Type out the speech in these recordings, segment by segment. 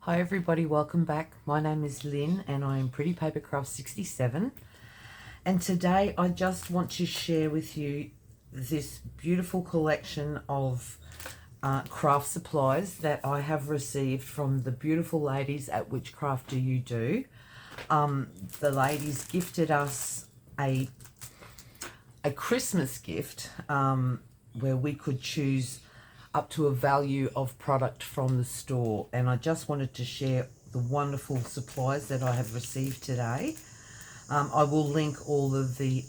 Hi everybody, welcome back. My name is Lynn and I am Pretty Papercrafts 67, and today I just want to share with you this beautiful collection of craft supplies that I have received from the beautiful ladies at WhichCraftDoYouDo. The ladies gifted us a Christmas gift where we could choose up to a value of product from the store, and I just wanted to share the wonderful supplies that I have received today. I will link all of the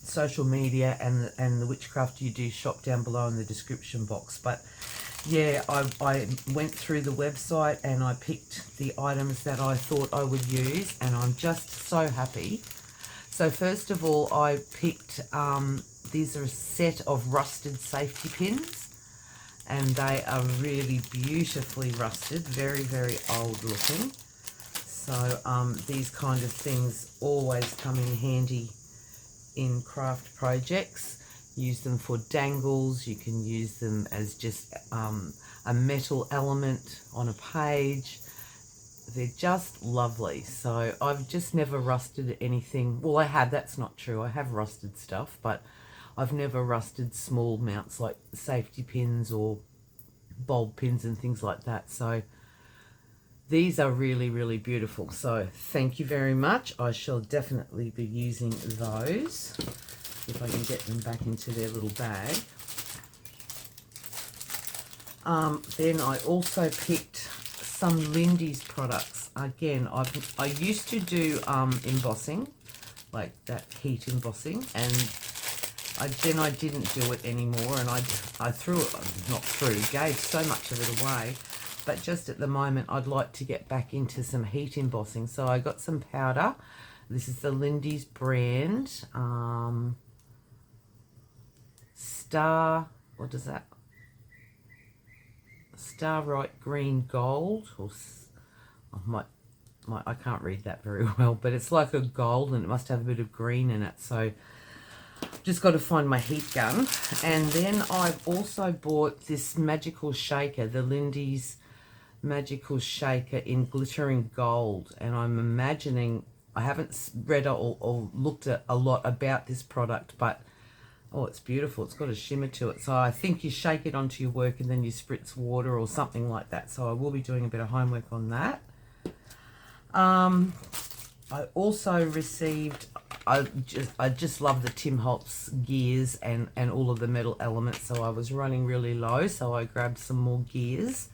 social media and the Witchcraft You Do shop down below in the description box. But yeah, I went through the website and I picked the items that I thought I would use, and I'm just so happy. So first of all, I picked, these are a set of rusted safety pins, and they are really beautifully rusted, very, very old looking. So these kind of things always come in handy in craft projects. Use them for dangles, you can use them as just a metal element on a page. They're just lovely. So I've just never rusted anything. Well, I have, that's not true. I have rusted stuff, but I've never rusted small mounts like safety pins or bulb pins and things like that. So these are really, really beautiful. So thank you very much. I shall definitely be using those if I can get them back into their little bag. Then I also picked some Lindy's products. Again, I used to do embossing, like that heat embossing, and then I didn't do it anymore, and I gave so much of it away. But just at the moment, I'd like to get back into some heat embossing. So I got some powder. This is the Lindy's brand. What is that? Starlight Green Gold. Or I can't read that very well, but it's like a gold, and it must have a bit of green in it. So just got to find my heat gun. And then I've also bought this magical shaker, the Lindy's magical shaker in glittering gold. And I'm imagining, I haven't read or looked at a lot about this product, but oh, it's beautiful. It's got a shimmer to it. So I think you shake it onto your work and then you spritz water or something like that. So I will be doing a bit of homework on that. I also received, I just love the Tim Holtz gears and all of the metal elements. So I was running really low, so I grabbed some more gears,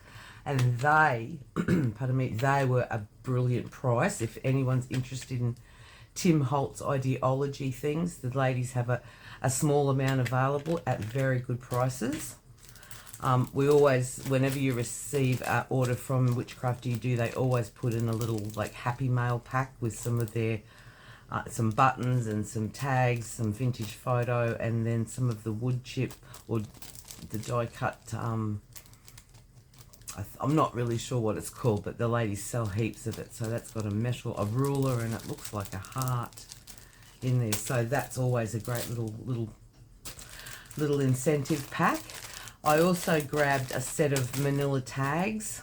and they, pardon me, they were a brilliant price. If anyone's interested in Tim Holtz ideology things, the ladies have a small amount available at very good prices. We always, whenever you receive an order from Witchcraft You Do, they always put in a little like Happy Mail pack with some of their some buttons and some tags, some vintage photo, and then some of the wood chip or the die cut. I'm not really sure what it's called, but the ladies sell heaps of it. So that's got a ruler, and it looks like a heart in there. So that's always a great little incentive pack. I also grabbed a set of manila tags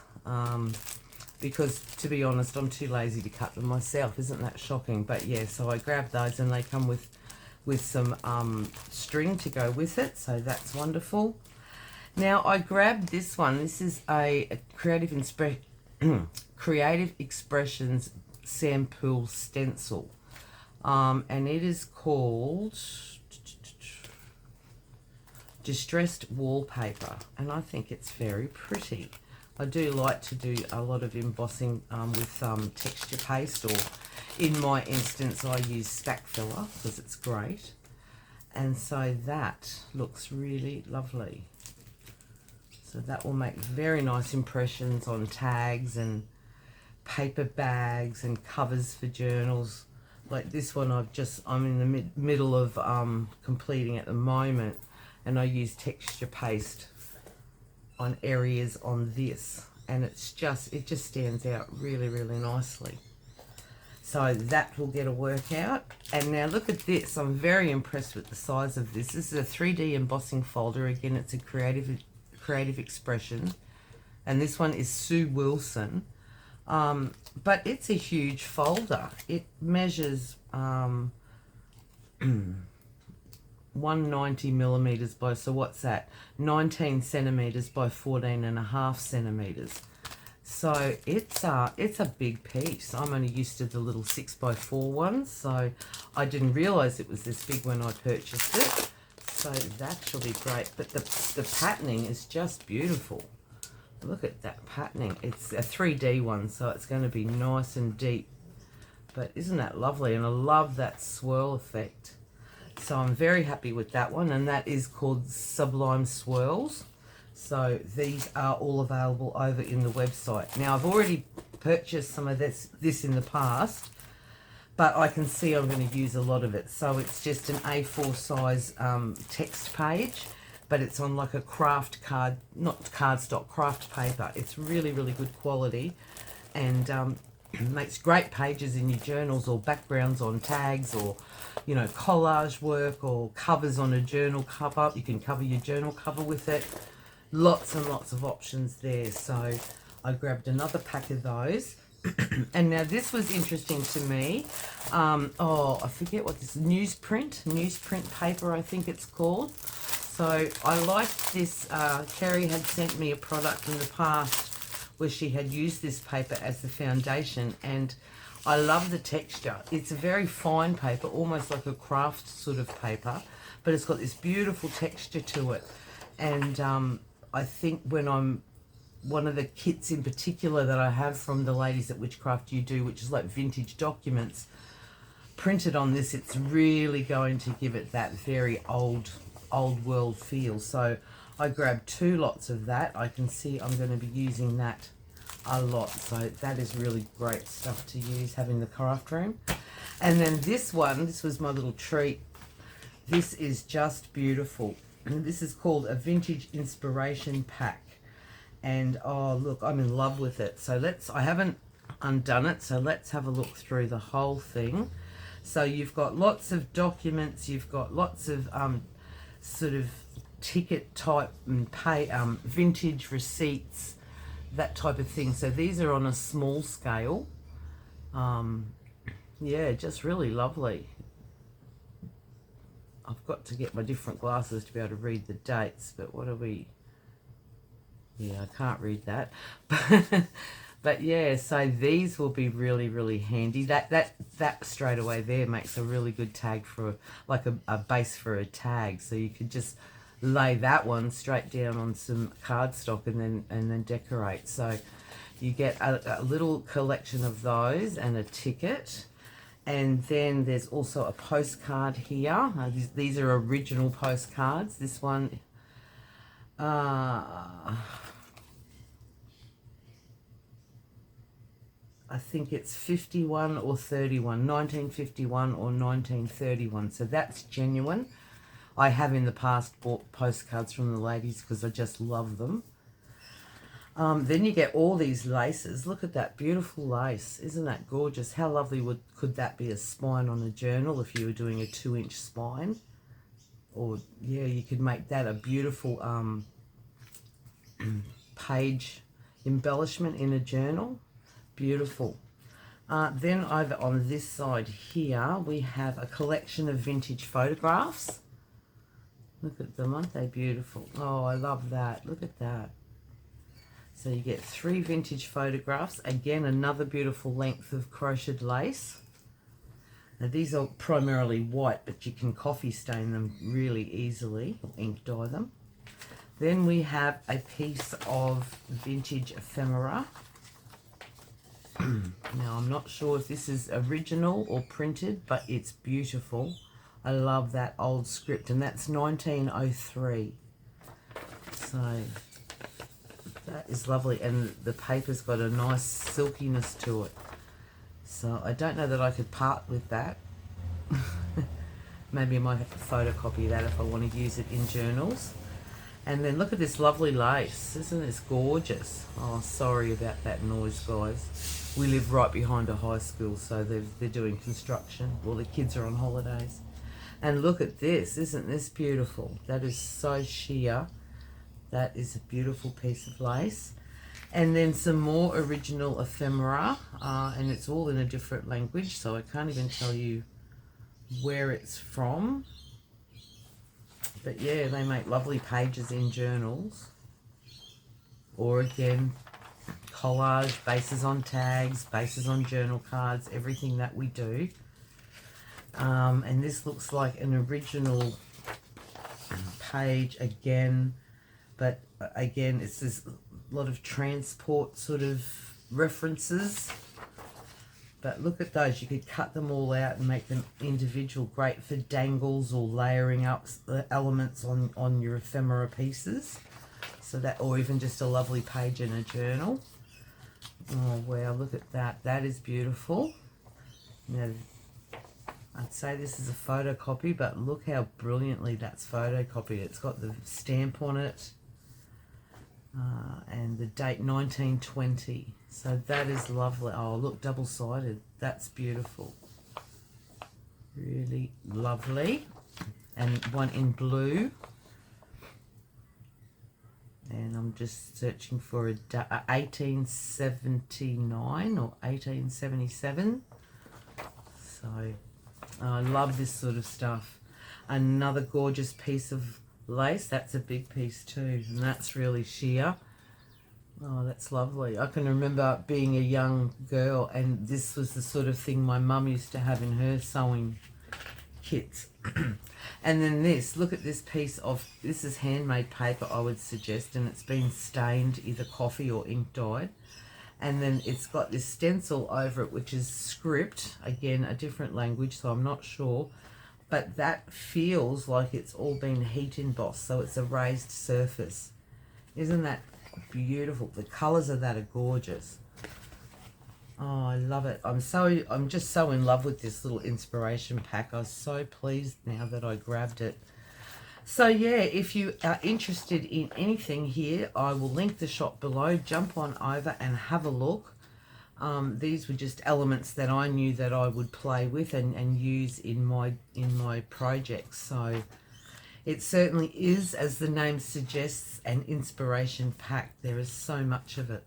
because, to be honest, I'm too lazy to cut them myself. Isn't that shocking? But yeah, so I grabbed those, and they come with some string to go with it, so that's wonderful. Now I grabbed this one. This is a Creative Expressions sample stencil, and it is called Distressed Wallpaper, and I think it's very pretty. I do like to do a lot of embossing with texture paste, or in my instance I use stack filler because it's great. And so that looks really lovely. So that will make very nice impressions on tags and paper bags and covers for journals. Like this one, I'm in the middle of completing at the moment, and I use texture paste on areas on this, and it just stands out really, really nicely. So that will get a workout. And now look at this. I'm very impressed with the size of this. This is a 3D embossing folder. Again, it's a creative expression, and this one is Sue Wilson. But it's a huge folder. It measures 190 millimeters by, so what's that? 19 centimeters by 14.5 centimeters. So it's a big piece. I'm only used to the little 6x4 ones, so I didn't realize it was this big when I purchased it. So that shall be great. But the patterning is just beautiful. Look at that patterning. It's a 3D one, so it's going to be nice and deep. But isn't that lovely? And I love that swirl effect. So I'm very happy with that one, and that is called Sublime Swirls. So these are all available over in the website. Now I've already purchased some of this in the past, but I can see I'm going to use a lot of it. So it's just an A4 size text page, but it's on like a craft card, not cardstock, craft paper. It's really, really good quality, and makes great pages in your journals, or backgrounds on tags, or, you know, collage work, or covers on a journal cover. You can cover your journal cover with it. Lots and lots of options there. So I grabbed another pack of those. And now this was interesting to me. Oh, I forget what this, newsprint paper, I think it's called. So I liked this. Kerry had sent me a product in the past where she had used this paper as the foundation, and I love the texture. It's a very fine paper, almost like a craft sort of paper, but it's got this beautiful texture to it. And I think when I'm, one of the kits in particular that I have from the ladies at WhichCraftDoYouDo, which is like vintage documents, printed on this, it's really going to give it that very old world feel. So I grabbed 2 lots of that. I can see I'm going to be using that a lot. So that is really great stuff to use, having the craft room. And then this one, this was my little treat. This is just beautiful. And this is called a Vintage Inspiration Pack. And oh, look, I'm in love with it. So I haven't undone it, so let's have a look through the whole thing. So you've got lots of documents, you've got lots of sort of ticket type and pay, vintage receipts, that type of thing. So these are on a small scale. Yeah, just really lovely. I've got to get my different glasses to be able to read the dates, but what are we? Yeah, I can't read that. But yeah, so these will be really, really handy. That straight away there makes a really good tag for, like a base for a tag. So you could just lay that one straight down on some cardstock and then decorate. So you get a little collection of those and a ticket. And then there's also a postcard here. These are original postcards. This one, I think it's 51 or 31, 1951 or 1931. So that's genuine. I have in the past bought postcards from the ladies because I just love them. Then you get all these laces. Look at that beautiful lace. Isn't that gorgeous? How lovely could that be, a spine on a journal if you were doing a 2-inch spine? Or, yeah, you could make that a beautiful page embellishment in a journal. Beautiful. Then over on this side here, we have a collection of vintage photographs. Look at them, aren't they beautiful? Oh, I love that. Look at that. So you get 3 vintage photographs. Again, another beautiful length of crocheted lace. Now these are primarily white, but you can coffee stain them really easily, or ink dye them. Then we have a piece of vintage ephemera. Now I'm not sure if this is original or printed, but it's beautiful. I love that old script, and that's 1903. So that is lovely, and the paper's got a nice silkiness to it. So I don't know that I could part with that. Maybe I might have to photocopy that if I want to use it in journals. And then look at this lovely lace. Isn't this gorgeous? Oh, sorry about that noise, guys. We live right behind a high school, so they're doing construction. Well, the kids are on holidays. And look at this. Isn't this beautiful? That is so sheer. That is a beautiful piece of lace. And then some more original ephemera, and it's all in a different language, so I can't even tell you where it's from. But yeah, they make lovely pages in journals. Or again, collage, bases on tags, bases on journal cards, everything that we do. And this looks like an original page again, but again, it's this lot of transport sort of references. But look at those, you could cut them all out and make them individual, great for dangles or layering up the elements on your ephemera pieces. So that, or even just a lovely page in a journal. Oh wow, look at that, that is beautiful. Now, I'd say this is a photocopy, but look how brilliantly that's photocopied. It's got the stamp on it and the date 1920. So that is lovely. Oh, look, double-sided. That's beautiful. Really lovely. And one in blue. And I'm just searching for a 1879 or 1877. So I love this sort of stuff. Another gorgeous piece of lace. That's a big piece too, and that's really sheer. Oh, that's lovely. I can remember being a young girl, and this was the sort of thing my mum used to have in her sewing kits. And then this, look at this piece of, this is handmade paper, I would suggest, and it's been stained either coffee or ink dyed. And then it's got this stencil over it, which is script, again, a different language, so I'm not sure. But that feels like it's all been heat embossed, so it's a raised surface. Isn't that beautiful? The colours of that are gorgeous. Oh, I love it. I'm just so in love with this little inspiration pack. I was so pleased now that I grabbed it. So yeah, if you are interested in anything here, I will link the shop below. Jump on over and have a look. These were just elements that I knew that I would play with and use in my projects. So it certainly is, as the name suggests, an inspiration pack. There is so much of it.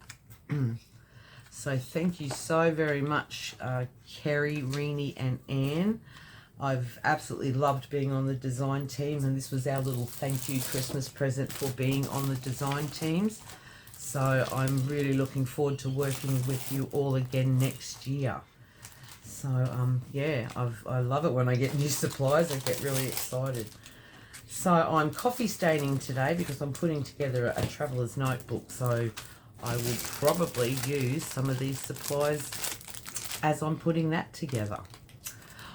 So thank you so very much, Kerry, Renee and Anne. I've absolutely loved being on the design team, and this was our little thank you Christmas present for being on the design teams. So I'm really looking forward to working with you all again next year. So yeah, I love it when I get new supplies. I get really excited. So I'm coffee staining today because I'm putting together a traveler's notebook. So I will probably use some of these supplies as I'm putting that together.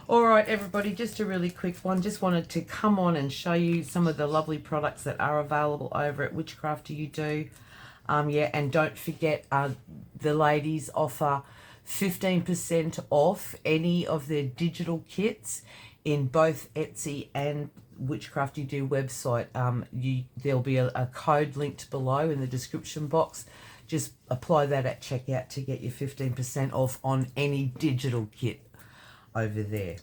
All right, everybody, just a really quick one. Just wanted to come on and show you some of the lovely products that are available over at WhichCraftDoYouDo. Yeah, and don't forget, the ladies offer 15% off any of their digital kits in both Etsy and WhichCraftDoYouDo website. There'll be a code linked below in the description box. Just apply that at checkout to get your 15% off on any digital kit over there.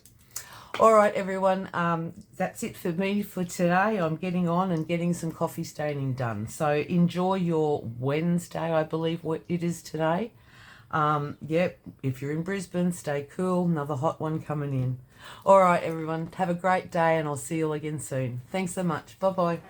All right, everyone, that's it for me for today. I'm getting on and getting some coffee staining done. So enjoy your Wednesday, I believe what it is today. Yep, if you're in Brisbane, stay cool. Another hot one coming in. All right, everyone, have a great day, and I'll see you all again soon. Thanks so much. Bye-bye.